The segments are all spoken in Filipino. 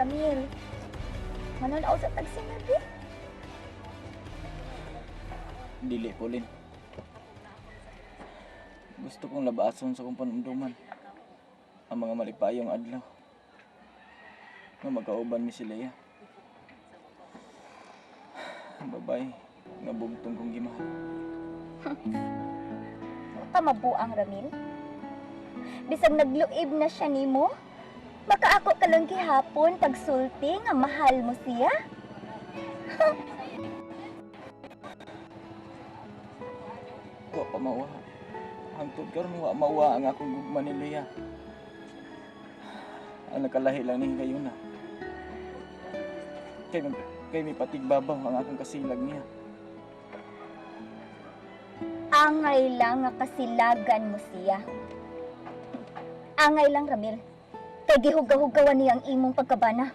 Ramil. Mananaw sa tagsinagi. Dili, Pauline. Gusto kong labason sa kong panumduman ang mga malipayong adlaw nga magkauban mi si Leia. Ang babae nga bugtong kong gimahal. Ka mabuang, Ramil. Bisag nagluib na siya nimo, baka ako ka lang gihapon pagsulti nga mahal mo siya. Wa pa mawa. Hangtod karon wa mawa ang akong gugma ni Leia. Ang nakalahi lang ni kayo na. Kay may patigbabaw ang akong kasilag niya. Angay lang nga kasilagan mo siya. Angay lang, Ramil. Kay gihugaw-hugawan niya ang imong pagkabana.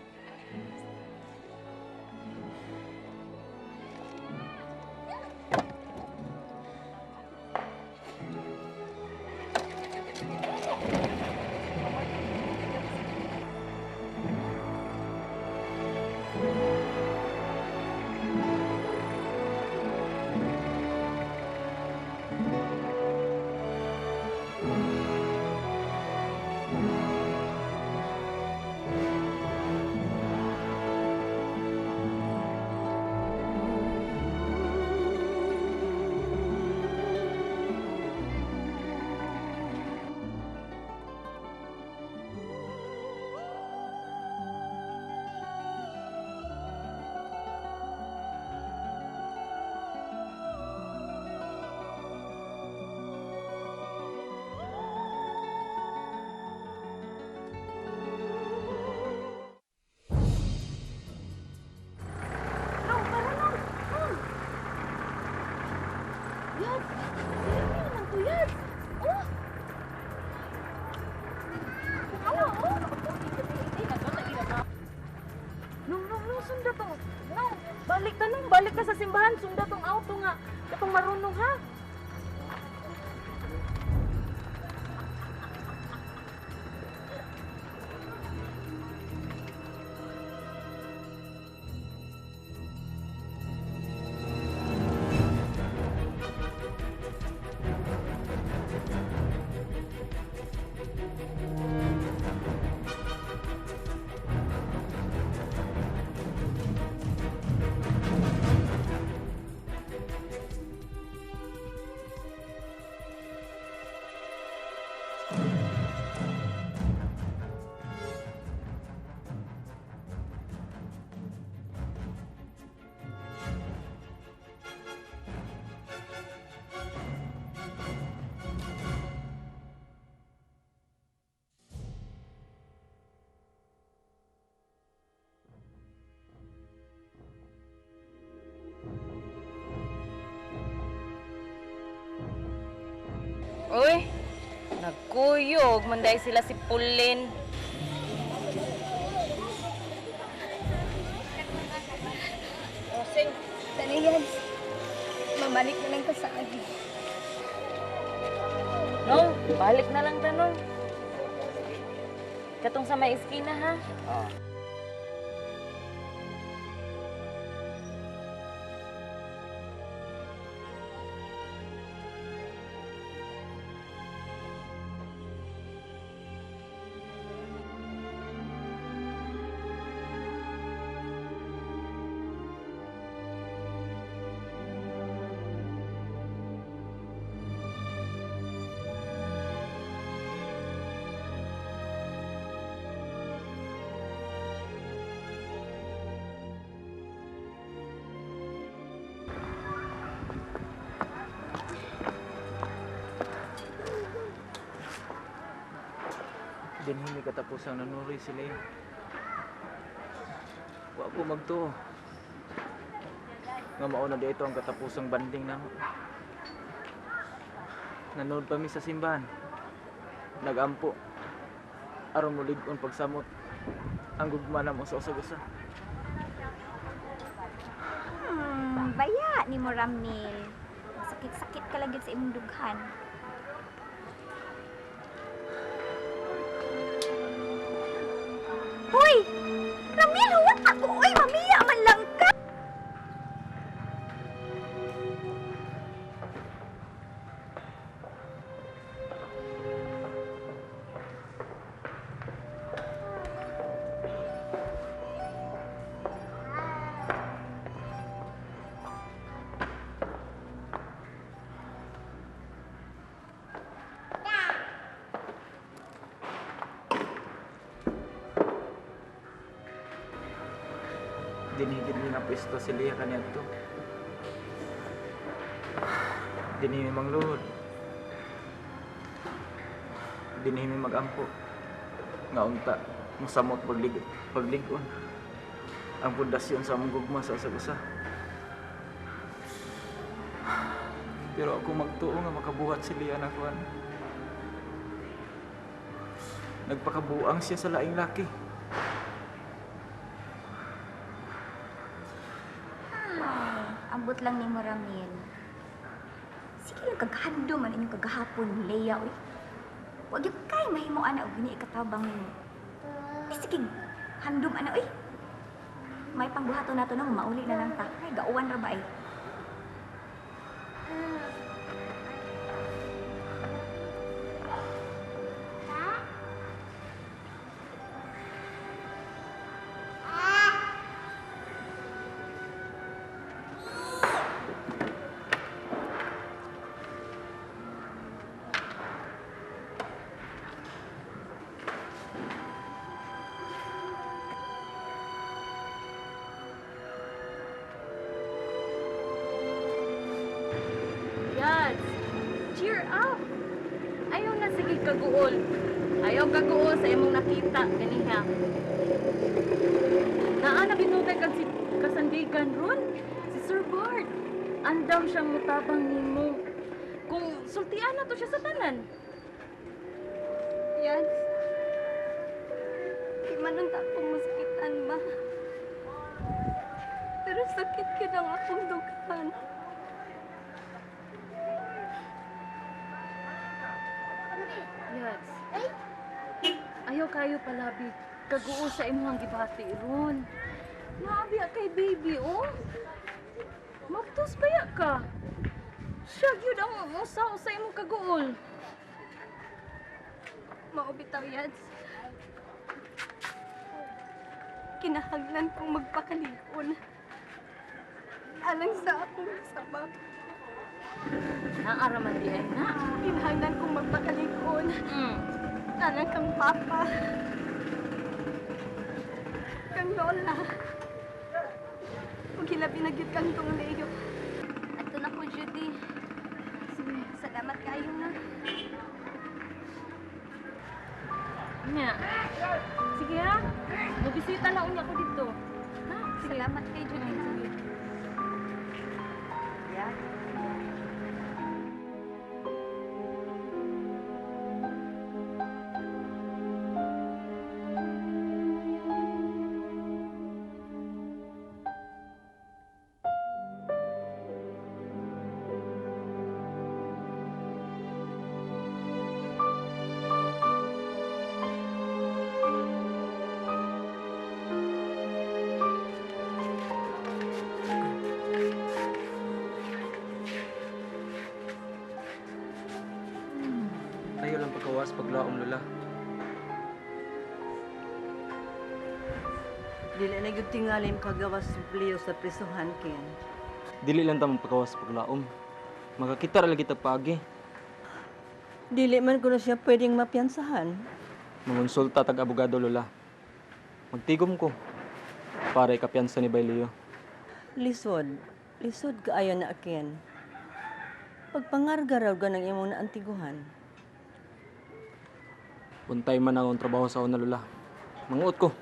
Tuyad! Sino naman tuyad? Oh! Ano? Oh! Nung, sunda to. Nung, balik ka sa simbahan. Sunda tong auto nga. Katong marunong ha. Uy, nagkuyog. Manday sila si Pauline. Rosing, taniyad. Mamalik na lang ka sa agi. No, balik na lang tanong. Katong sa may eskina ha. Dinhili katapusang nanuri si Leia. Wa ko magtuo. Nga mauna dito ang katapusang banding na nanood pa mi sa simbahan. Nagampo. Aron mo ligon pagsamot. Ang gugma na mo sa usag-usa. Baya ni mo, Ramil. Sakit-sakit ka lagi sa imong dughan. Hoy! Ramil, huwag ako! Uy, mamiya man lang ka! Dinihigit ni nga pwesto si Lia kaniyadto. Dinihimi mangluhod. Dinihimi magampo. Nga unta, masamot pagligon. Ang pundasyon sa among gugma sa usag-usa. Pero ako magtuo nga makabuhat si Lia na kuan. Nagpakabuang siya sa laing laki. Ambot lang ni mo, Ramil. Sige lang kaghando man inyong kagahapon, Leia, uy. Huwag yung kay mahimo ana og gini ikatabang nimo. Ay, sige, handom ana, uy. May pangbuhaton nato nang mauli na lang ta. Ay, gauwan ra ba ay? Yes. Cheer up. Ayaw na sige kaguol. Ayaw kaguol sa imong nakita ganiha. Naa na binutay kag si kasandigan ron. Si Sir Bart. Andam siyang mutabang nimo. Kung sultian na to siya sa tanan. Yan. Di man ang takong masakitan ba? Pero sakit ka ng akong dugan. Yes. Ayaw kayo palabi. Kaguo sa imong gibati ron. Naabi kay baby, oh. Magtos baya ka. Siya gyud ang usaw sa imong kaguol. Maubitaw, Yads. Kinahanglan kong magpakalikon. Alang sa akong sabab. Naaraman di ay na. Kinahanglan kong magpakalikon. Alang kang papa. Kang lola. Kung hilabi na gyud kang tong Leo. Ato na ko, Judy. Sige, salamat kayo na. Nya. Sige ha. Mabisita na unya ko dito. Ha? Sige. Salamat kay Judy. Sige. Yeah. Ayaw lang pagkawas paglaom, Lola. Dili na gyud tingali makagawas si Leo sa prisuhan, Ken. Dili lang tamang pagkawas paglaom. Makakita ra lagi ta paagi. Dili man ko na siya pwedeng mapiyansahan. Mangonsulta tag abogado, Lola. Magtigom ko para ikapiyansa ni Bailio. Lisod. Lisod kaayo na, Ken. Pagpangarga raw ka ng imong naantiguhan. Puntay man akong trabaho sa una, Lola. Manguot ko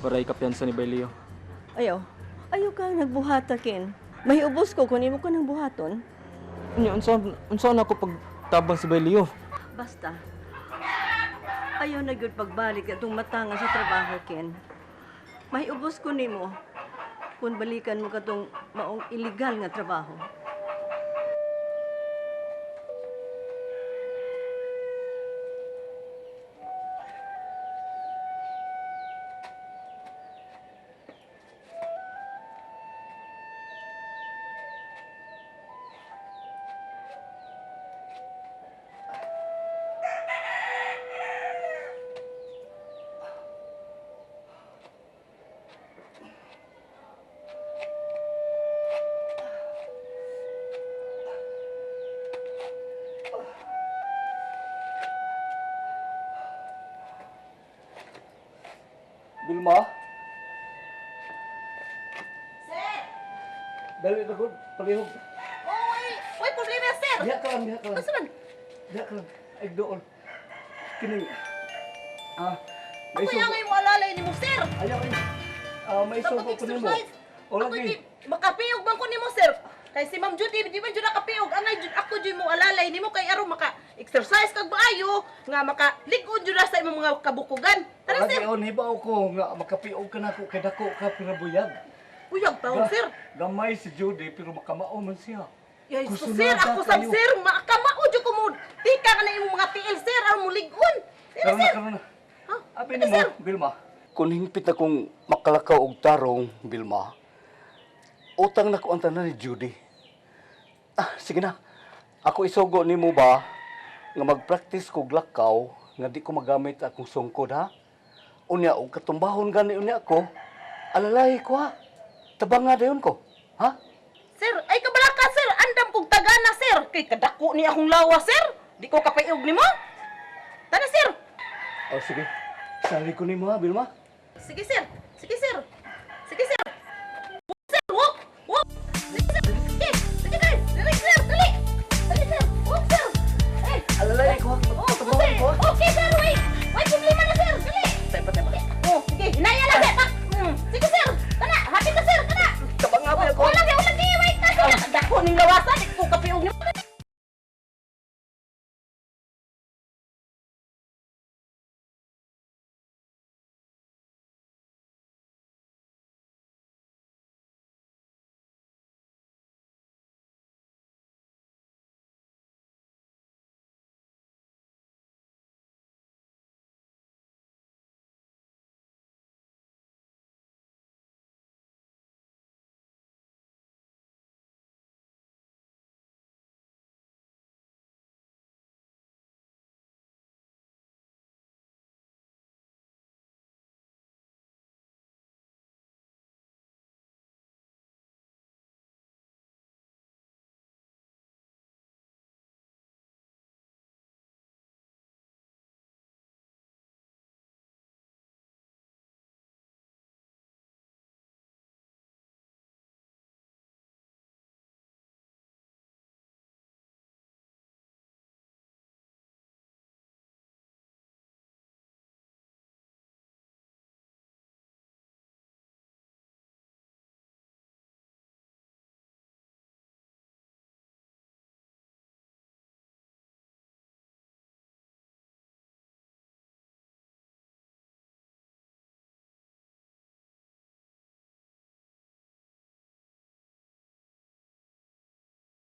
para ikapiyansa ni Bailio. Ayaw. Ayaw ka nagbuhata, Ken. Mahiubos ko kung imo ka ng buhaton. Unsa ako pagtabang si Bailio? Basta. Ayaw na gyud pagbalik atong matanga sa trabaho, Ken. Mahiubos ko nimo kung balikan mo katong maong illegal nga trabaho. Vilma. Sir! Dali na ko, palihog. Oy, problema, sir! Diha ka lang, diha ka lang. Basta man, Diha ka lang. Ay, doon. Kining. May ako yung mo alalay ni mo, sir! Ayaw, ayaw. May Dapat suko ko nimo. exercise. O Ako lagi. di, makapiyog bang ko ni mo, sir? Kay si Ma'am Judy, di man dyan nakapiyog. Angay dyan, ako dyan mo alalay ni mo, kay araw maka-exercise kag maayo, nga maka-ligon dyan na sa imong mga kabukugan. Tara, Lagi, sir! hibaw ko nga makapiog ka na ko kay dako ka pinabuyag. Uyag taon, sir! Gamay si Judy pero makamao man siya. Yay, so, Kusunada sir, ako sab, kayo. sir, makamao dyan ko mo. Tika ka na imong mga tiil, sir, araw mo ligon. Tara, sir! Karon na. Ha? Abi Tara, ni mo, sir! Vilma. Kung hingpit akong makalakaw og tarong, Vilma, utang na ko ang tanan ni Judy. Sige na. Ako isugo ni mo ba nga mag-practice ko lakaw nga di ko magamit akong sungkod, ha? Unya, og katumbahon gani unya ako, alalay ko, ha? Tabang nga dayon ko, ha? Sir, ay kabalaka, sir. Andam kong tagana, sir. Kay kadako ni akong lawa, sir. Di ko kapayog ni mo. Tara, sir. O sige, sali ko ni mo, ha, Vilma? Sige, sir. Sige, sir.